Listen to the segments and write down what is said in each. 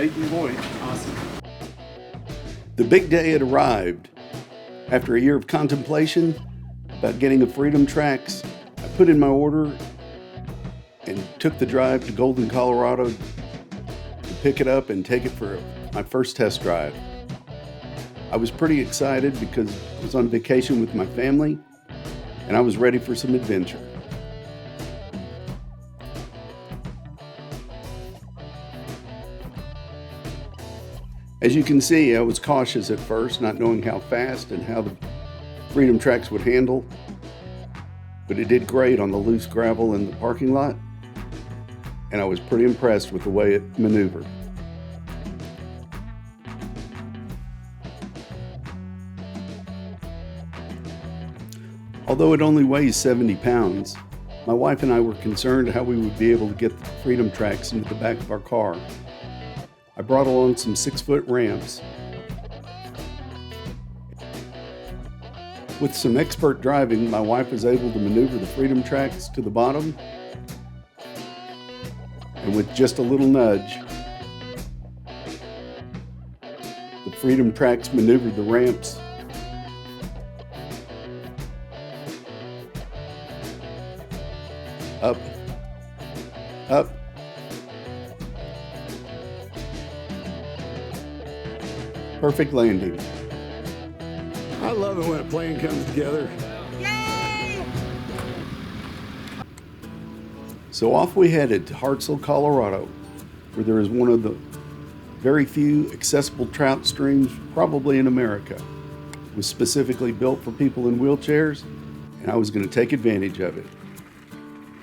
maiden voyage. Awesome. The big day had arrived. After a year of contemplation about getting a Freedom Trax, I put in my order and took the drive to Golden, Colorado to pick it up and take it for my first test drive. I was pretty excited because I was on vacation with my family and I was ready for some adventure. As you can see, I was cautious at first, not knowing how fast and how the Freedom Trax would handle, but it did great on the loose gravel in the parking lot, and I was pretty impressed with the way it maneuvered. Although it only weighs 70 pounds, my wife and I were concerned how we would be able to get the Freedom Trax into the back of our car. I brought along some 6-foot ramps. With some expert driving, my wife was able to maneuver the Freedom Trax to the bottom, and with just a little nudge, the Freedom Trax maneuvered the ramps up, up, perfect landing. I love it when a plane comes together. Yay! So off we headed to Hartsel, Colorado, where there is one of the very few accessible trout streams probably in America. It was specifically built for people in wheelchairs, and I was going to take advantage of it.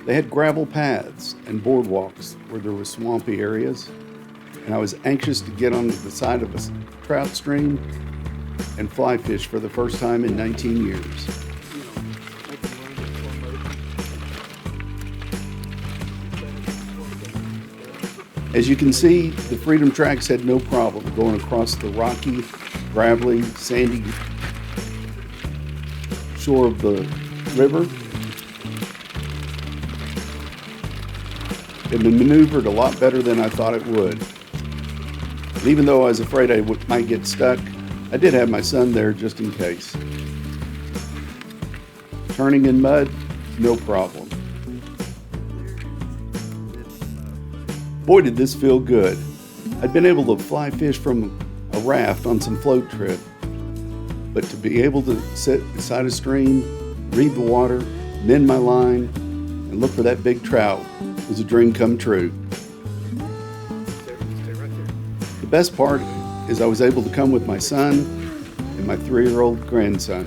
They had gravel paths and boardwalks where there were swampy areas, and I was anxious to get onto the side of a trout stream and fly fish for the first time in 19 years. As you can see, the Freedom Trax had no problem going across the rocky, gravelly, sandy shore of the river. It maneuvered a lot better than I thought it would. And even though I was afraid I might get stuck, I did have my son there just in case. Turning in mud, no problem. Boy, did this feel good. I'd been able to fly fish from a raft on some float trip, but to be able to sit beside a stream, read the water, mend my line, and look for that big trout was a dream come true. The best part is I was able to come with my son and my 3-year-old grandson.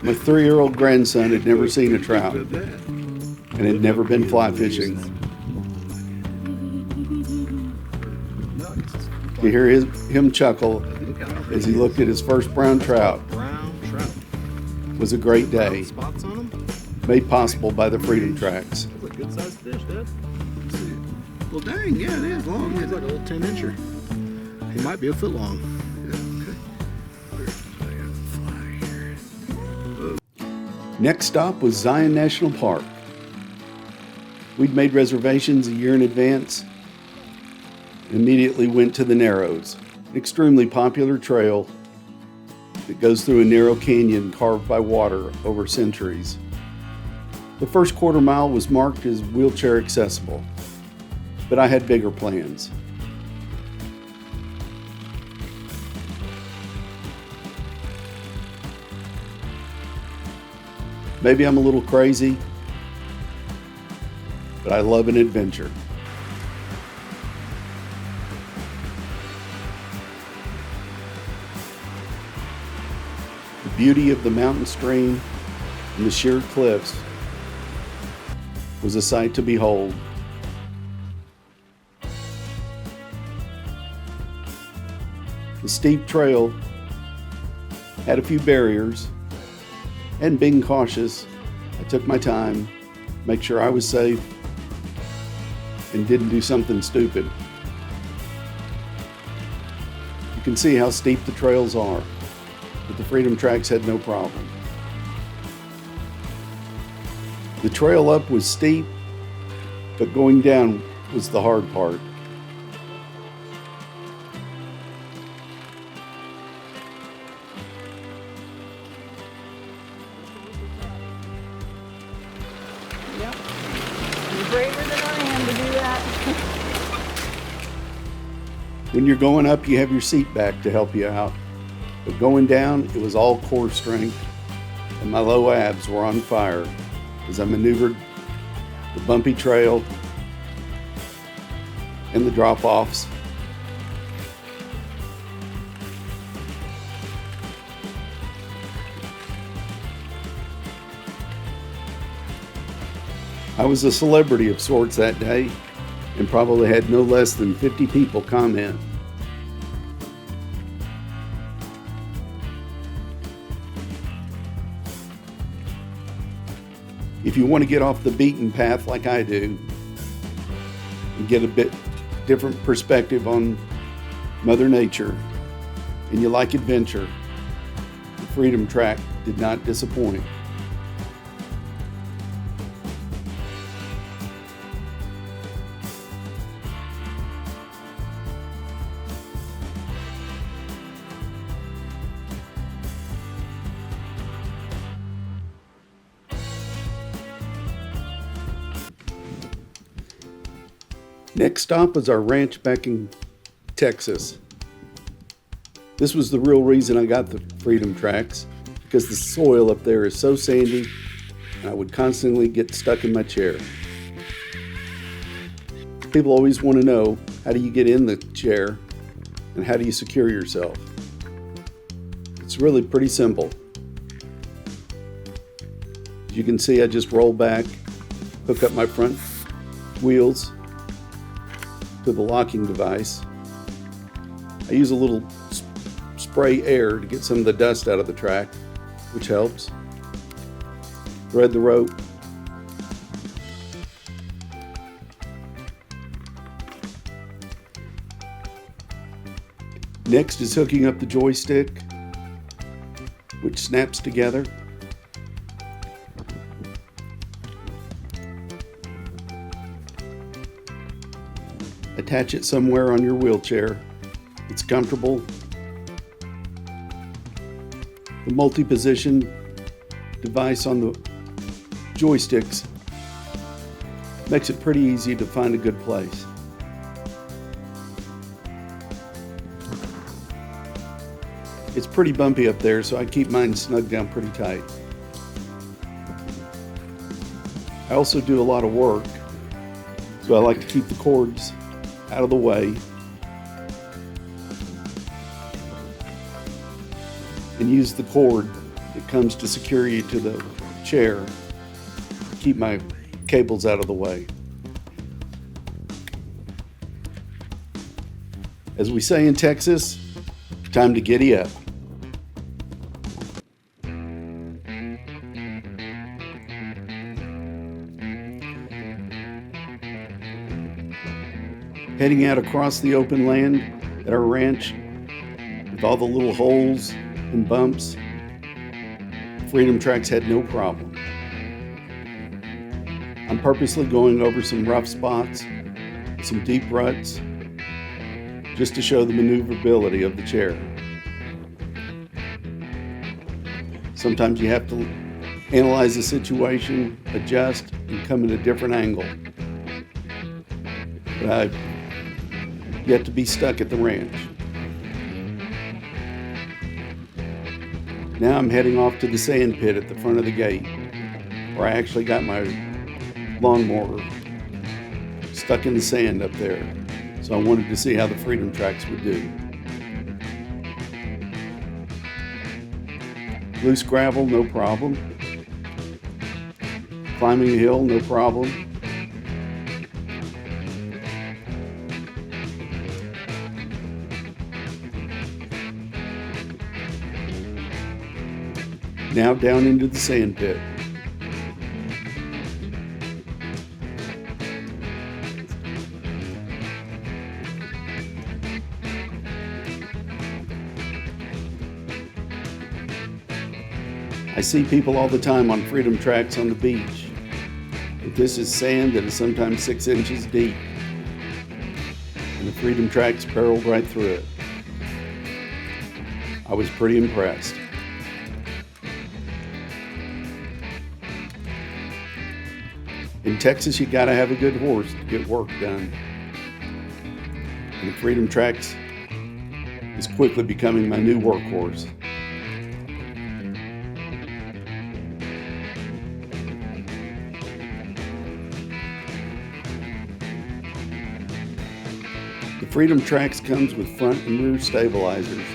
My 3-year-old grandson had never seen a trout and had never been fly fishing. You hear him chuckle as he looked at his first brown trout. It was a great day, made possible by the Freedom Trax. That's a good sized fish, Dad. Well, dang, yeah, it is long. It's like a little 10-incher. He might be a foot long. Next stop was Zion National Park. We'd made reservations a year in advance and immediately went to the Narrows, an extremely popular trail that goes through a narrow canyon carved by water over centuries. The first quarter mile was marked as wheelchair accessible, but I had bigger plans. Maybe I'm a little crazy, but I love an adventure. The beauty of the mountain stream and the sheer cliffs was a sight to behold. The steep trail had a few barriers, and being cautious, I took my time, make sure I was safe, and didn't do something stupid. You can see how steep the trails are, but the Freedom Trax had no problem. The trail up was steep, but going down was the hard part. Yep. You're braver than I am to do that. When you're going up, you have your seat back to help you out. But going down, it was all core strength, and my low abs were on fire as I maneuvered the bumpy trail and the drop-offs. I was a celebrity of sorts that day and probably had no less than 50 people comment. If you want to get off the beaten path like I do and get a bit different perspective on Mother Nature and you like adventure, the Freedom Trax did not disappoint. Next stop was our ranch back in Texas. This was the real reason I got the Freedom Trax, because the soil up there is so sandy and I would constantly get stuck in my chair. People always want to know, how do you get in the chair and how do you secure yourself? It's really pretty simple. As you can see, I just roll back, hook up my front wheels to the locking device. I use a little spray air to get some of the dust out of the track, which helps. Thread the rope. Next is hooking up the joystick, which snaps together. Attach it somewhere on your wheelchair. It's comfortable. The multi-position device on the joysticks makes it pretty easy to find a good place. It's pretty bumpy up there, so I keep mine snug down pretty tight. I also do a lot of work, so I like to keep the cords out of the way and use the cord that comes to secure you to the chair to keep my cables out of the way. As we say in Texas, time to giddy up. Heading out across the open land at our ranch with all the little holes and bumps, Freedom Trax had no problem. I'm purposely going over some rough spots, some deep ruts, just to show the maneuverability of the chair. Sometimes you have to analyze the situation, adjust, and come at a different angle. But I've yet to be stuck at the ranch. Now I'm heading off to the sand pit at the front of the gate, where I actually got my lawnmower stuck in the sand up there. So I wanted to see how the Freedom Trax would do. Loose gravel, no problem. Climbing a hill, no problem. Now down into the sand pit. I see people all the time on Freedom Trax on the beach, but this is sand that is sometimes 6 inches deep. And the Freedom Trax barreled right through it. I was pretty impressed. In Texas, you gotta have a good horse to get work done. And the Freedom Trax is quickly becoming my new workhorse. The Freedom Trax comes with front and rear stabilizers,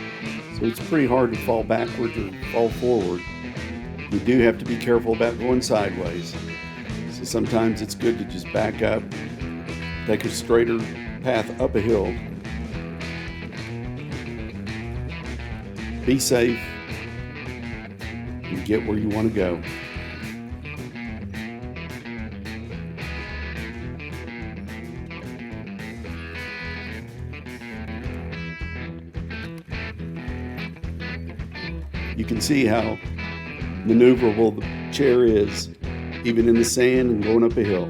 so it's pretty hard to fall backwards or fall forward. You do have to be careful about going sideways. So sometimes it's good to just back up, take a straighter path up a hill. Be safe and get where you want to go. You can see how maneuverable the chair is, even in the sand and going up a hill.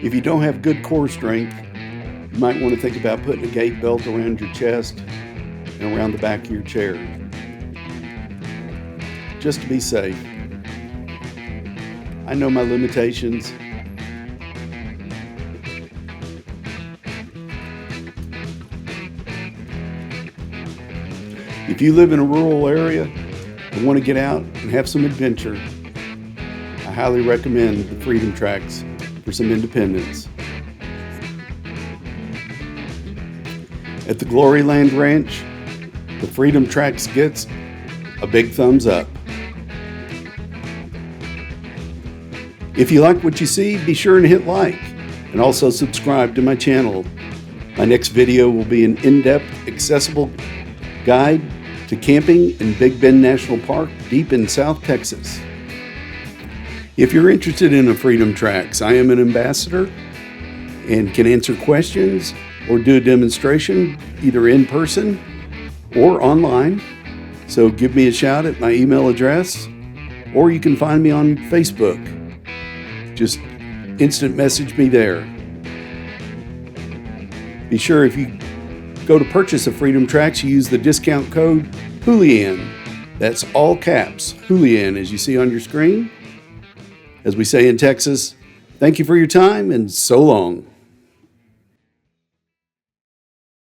If you don't have good core strength, you might want to think about putting a gate belt around your chest and around the back of your chair, just to be safe. I know my limitations. If you live in a rural area and want to get out and have some adventure, I highly recommend the Freedom Trax for some independence. At the Gloryland Ranch, the Freedom Trax gets a big thumbs up. If you like what you see, be sure and hit like and also subscribe to my channel. My next video will be an in-depth, accessible guide to camping in Big Bend National Park deep in South Texas. If you're interested in a Freedom Trax, I am an ambassador and can answer questions or do a demonstration either in person or online. So give me a shout at my email address, or you can find me on Facebook. Just instant message me there. Be sure if you go to purchase a Freedom Trax, you use the discount code Julian. That's all caps, Julian, as you see on your screen. As we say in Texas, thank you for your time and so long.